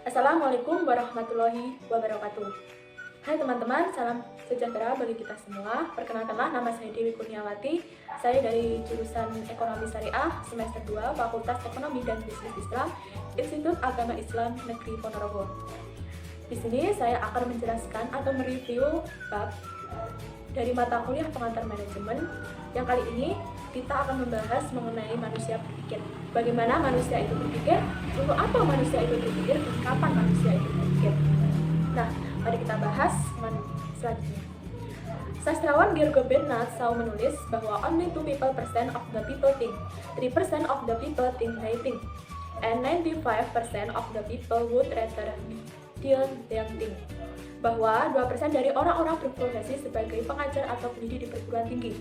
Assalamualaikum warahmatullahi wabarakatuh. Hai teman-teman, salam sejahtera bagi kita semua. Perkenalkanlah, nama saya Dewi Kurniawati. Saya dari jurusan Ekonomi Syariah semester 2 Fakultas Ekonomi dan Bisnis Islam, Institut Agama Islam Negeri Ponorogo. Di sini saya akan menjelaskan atau mereview bab dari mata kuliah pengantar manajemen. Yang kali ini kita akan membahas mengenai manusia berpikir. Bagaimana manusia itu berpikir, untuk apa manusia itu berpikir, dan kapan manusia itu berpikir. Nah, mari kita bahas selanjutnya. Sastrawan Gergo Bernard Shaw menulis bahwa only 2% of the people think, 3% of the people think they think, and 95% of the people would rather till than think. Bahwa 2% dari orang-orang berprofesi sebagai pengajar atau pendidik di perguruan tinggi,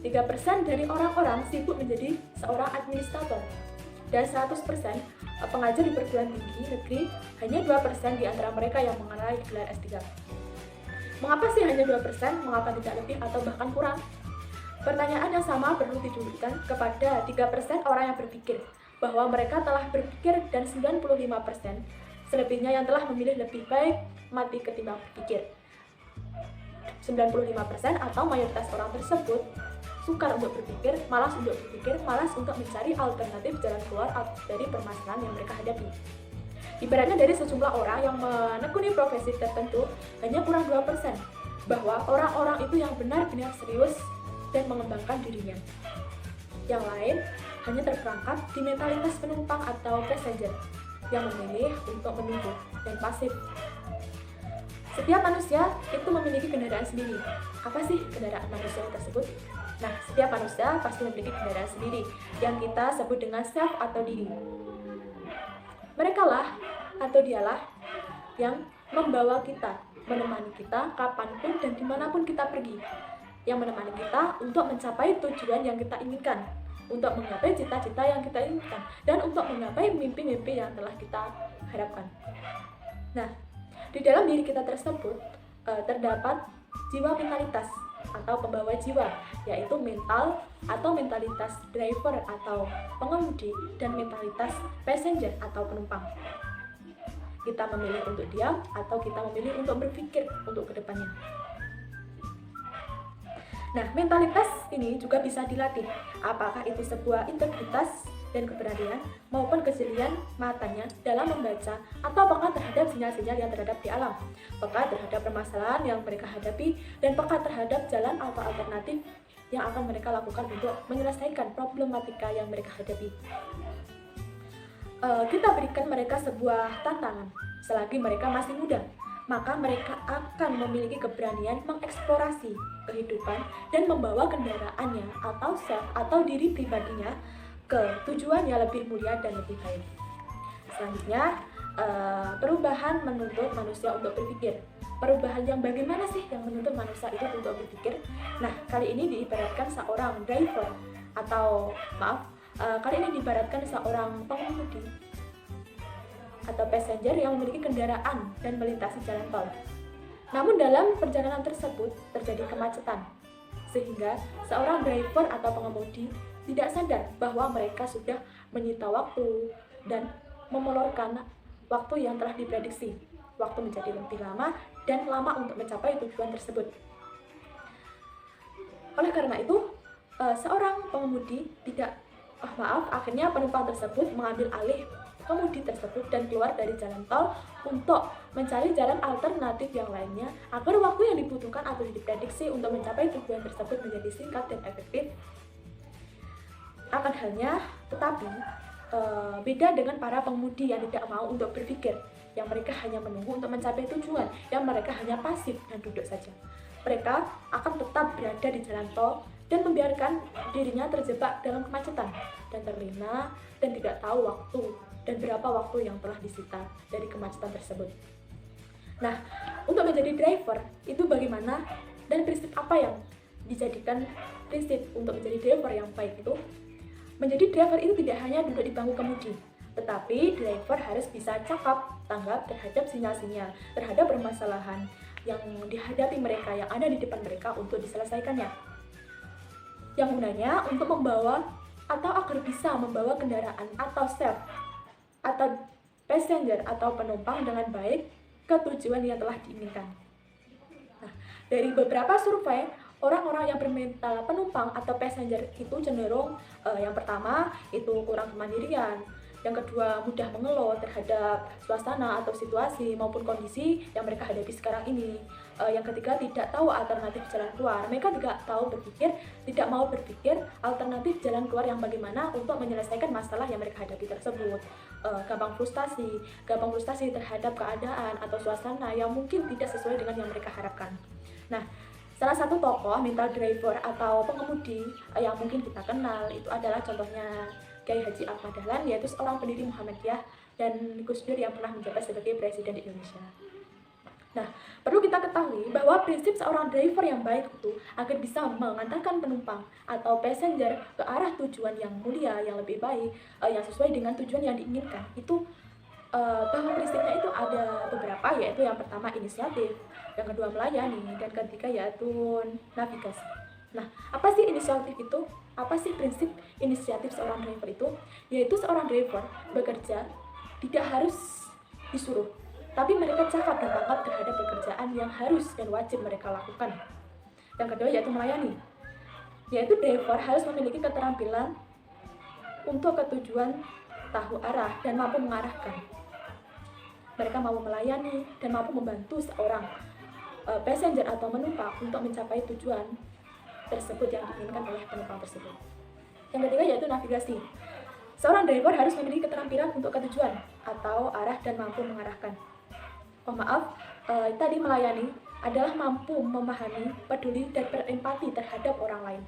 3% dari orang-orang sibuk menjadi seorang administrator, dan 100% pengajar di perguruan tinggi negeri, hanya 2% di antara mereka yang mengenai gelar S3. Mengapa sih hanya 2%? Mengapa tidak lebih atau bahkan kurang? Pertanyaan yang sama perlu ditujukan kepada 3% orang yang berpikir, bahwa mereka telah berpikir, dan 95% selebihnya yang telah memilih lebih baik mati ketimbang berpikir. 95% atau mayoritas orang tersebut sukar untuk berpikir, malas untuk mencari alternatif jalan keluar dari permasalahan yang mereka hadapi. Ibaratnya dari sejumlah orang yang menekuni profesi tertentu, hanya kurang 2%, bahwa orang-orang itu yang benar-benar serius dan mengembangkan dirinya. Yang lain hanya terperangkap di mentalitas penumpang atau passenger, yang memilih untuk menunggu dan pasif. Setiap manusia itu memiliki kendaraan sendiri. Apa sih kendaraan manusia tersebut? Nah, setiap manusia pasti memiliki kendaraan sendiri yang kita sebut dengan self atau diri. Mereka lah atau dialah yang membawa kita, menemani kita kapanpun dan dimanapun kita pergi, yang menemani kita untuk mencapai tujuan yang kita inginkan, untuk menggapai cita-cita yang kita inginkan, dan untuk menggapai mimpi-mimpi yang telah kita harapkan. Nah, di dalam diri kita tersebut terdapat jiwa mentalitas atau pembawa jiwa, yaitu mental atau mentalitas driver atau pengemudi, dan mentalitas passenger atau penumpang. Kita memilih untuk diam atau kita memilih untuk berpikir untuk kedepannya. Nah, mentalitas ini juga bisa dilatih. Apakah itu sebuah integritas dan keberanian maupun kejelian matanya dalam membaca, atau peka terhadap sinyal-sinyal yang terhadap di alam, peka terhadap permasalahan yang mereka hadapi, dan peka terhadap jalan atau alternatif yang akan mereka lakukan untuk menyelesaikan problematika yang mereka hadapi. Kita berikan mereka sebuah tantangan. Selagi mereka masih muda, maka mereka akan memiliki keberanian mengeksplorasi kehidupan dan membawa kendaraannya atau self atau diri pribadinya ke tujuan yang lebih mulia dan lebih baik. Selanjutnya, perubahan menuntut manusia untuk berpikir. Perubahan yang bagaimana sih yang menuntut manusia itu untuk berpikir? Nah, kali ini diibaratkan seorang driver kali ini diibaratkan seorang pengemudi atau passenger yang memiliki kendaraan dan melintasi jalan tol. Namun dalam perjalanan tersebut terjadi kemacetan, sehingga seorang driver atau pengemudi tidak sadar bahwa mereka sudah menyita waktu dan memolorkan waktu yang telah diprediksi. Waktu menjadi lebih lama dan lama untuk mencapai tujuan tersebut. Oleh karena itu, seorang pengemudi akhirnya penumpang tersebut mengambil alih kemudi tersebut dan keluar dari jalan tol untuk mencari jalan alternatif yang lainnya agar waktu yang dibutuhkan atau diprediksi untuk mencapai tujuan tersebut menjadi singkat dan efektif. Akan halnya, tetapi beda dengan para pengemudi yang tidak mau untuk berpikir, yang mereka hanya menunggu untuk mencapai tujuan, yang mereka hanya pasif dan duduk saja. Mereka akan tetap berada di jalan tol dan membiarkan dirinya terjebak dalam kemacetan dan terlena dan tidak tahu waktu dan berapa waktu yang telah disita dari kemacetan tersebut. Nah, untuk menjadi driver itu bagaimana dan prinsip apa yang dijadikan prinsip untuk menjadi driver yang baik itu? Menjadi driver itu tidak hanya duduk di bangku kemudi, tetapi driver harus bisa cakap, tanggap terhadap sinyal-sinyal, terhadap permasalahan yang dihadapi mereka, yang ada di depan mereka untuk diselesaikannya. Yang gunanya untuk membawa atau agar bisa membawa kendaraan atau self atau passenger atau penumpang dengan baik ke tujuan yang telah diinginkan. Nah, dari beberapa survei, orang-orang yang bermental penumpang atau passenger itu cenderung yang pertama itu kurang kemandirian, yang kedua mudah mengeluh terhadap suasana atau situasi maupun kondisi yang mereka hadapi sekarang ini, yang ketiga tidak tahu alternatif jalan keluar. Mereka tidak mau berpikir alternatif jalan keluar yang bagaimana untuk menyelesaikan masalah yang mereka hadapi tersebut. Gampang frustasi terhadap keadaan atau suasana yang mungkin tidak sesuai dengan yang mereka harapkan. Nah, salah satu tokoh mental driver atau pengemudi yang mungkin kita kenal itu adalah contohnya Kiai Haji Ahmad Dahlan, yaitu seorang pendiri Muhammadiyah dan Gus Dur yang pernah menjabat sebagai Presiden di Indonesia. Nah, perlu kita ketahui bahwa prinsip seorang driver yang baik itu agar bisa mengantarkan penumpang atau passenger ke arah tujuan yang mulia, yang lebih baik, yang sesuai dengan tujuan yang diinginkan. Itu bahwa prinsipnya itu ada beberapa, yaitu yang pertama inisiatif, yang kedua melayani, dan ketiga yaitu navigasi. Nah, apa sih inisiatif itu? Apa sih prinsip inisiatif seorang driver itu? Yaitu seorang driver bekerja tidak harus disuruh, tapi mereka cakap dan tangkap terhadap pekerjaan yang harus dan wajib mereka lakukan. Yang kedua yaitu melayani, yaitu driver harus memiliki keterampilan untuk ketujuan, tahu arah, dan mampu mengarahkan. Mereka mampu melayani dan mampu membantu seorang passenger atau penumpang untuk mencapai tujuan tersebut yang diinginkan oleh penumpang tersebut. Yang ketiga yaitu navigasi. Seorang driver harus memiliki keterampilan untuk ketujuan atau arah dan mampu mengarahkan. Tadi melayani adalah mampu memahami, peduli, dan berempati terhadap orang lain.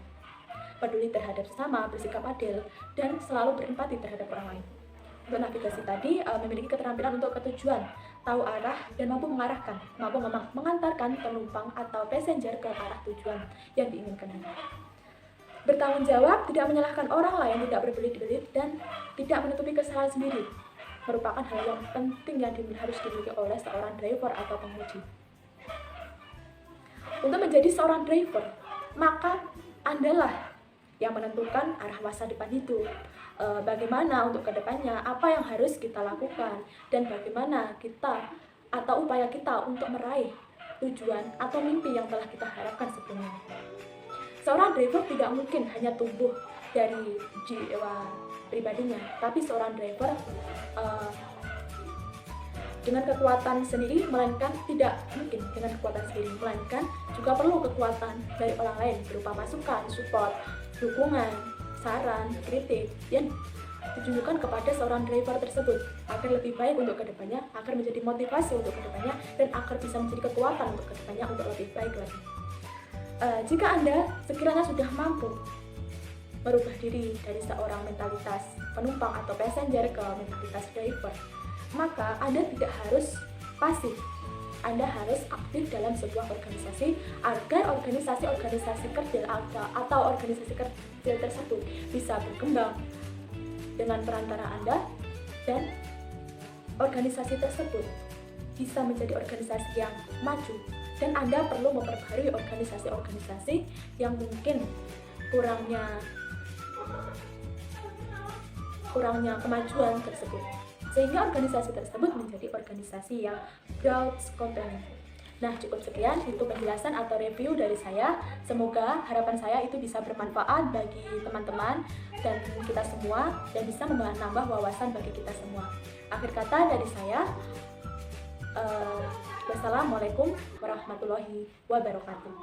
Peduli terhadap sesama, bersikap adil, dan selalu berempati terhadap orang lain. Untuk navigasi tadi memiliki keterampilan untuk ketujuan, tahu arah, dan mampu mengarahkan, mampu mengantarkan penumpang atau passenger ke arah tujuan yang diinginkan. Bertanggung jawab, tidak menyalahkan orang lain, tidak berbelit-belit, dan tidak menutupi kesalahan sendiri merupakan hal yang penting yang harus dimiliki oleh seorang driver atau pengemudi. Untuk menjadi seorang driver, maka Andalah yang menentukan arah masa depan itu. Bagaimana untuk kedepannya, apa yang harus kita lakukan, dan bagaimana kita atau upaya kita untuk meraih tujuan atau mimpi yang telah kita harapkan sebelumnya. Seorang driver tidak mungkin hanya tumbuh dari jiwa pribadinya, tapi seorang driver dengan kekuatan sendiri, melainkan tidak mungkin dengan kekuatan sendiri, melainkan juga perlu kekuatan dari orang lain berupa masukan, support, dukungan, saran, kritik yang ditunjukkan kepada seorang driver tersebut agar lebih baik untuk kedepannya, agar menjadi motivasi untuk kedepannya, dan agar bisa menjadi kekuatan untuk kedepannya untuk lebih baik lagi. Jika Anda sekiranya sudah mampu merubah diri dari seorang mentalitas penumpang atau passenger ke mentalitas driver, maka Anda tidak harus pasif. Anda harus aktif dalam sebuah organisasi agar organisasi kecil atau organisasi kecil tersebut bisa berkembang dengan perantara Anda, dan organisasi tersebut bisa menjadi organisasi yang maju, dan Anda perlu memperbarui organisasi-organisasi yang mungkin kurangnya kemajuan tersebut, sehingga organisasi tersebut menjadi organisasi yang broad company. Nah, cukup sekian itu penjelasan atau review dari saya. Semoga harapan saya itu bisa bermanfaat bagi teman-teman dan kita semua, dan bisa menambah wawasan bagi kita semua. Akhir kata dari saya, wassalamualaikum warahmatullahi wabarakatuh.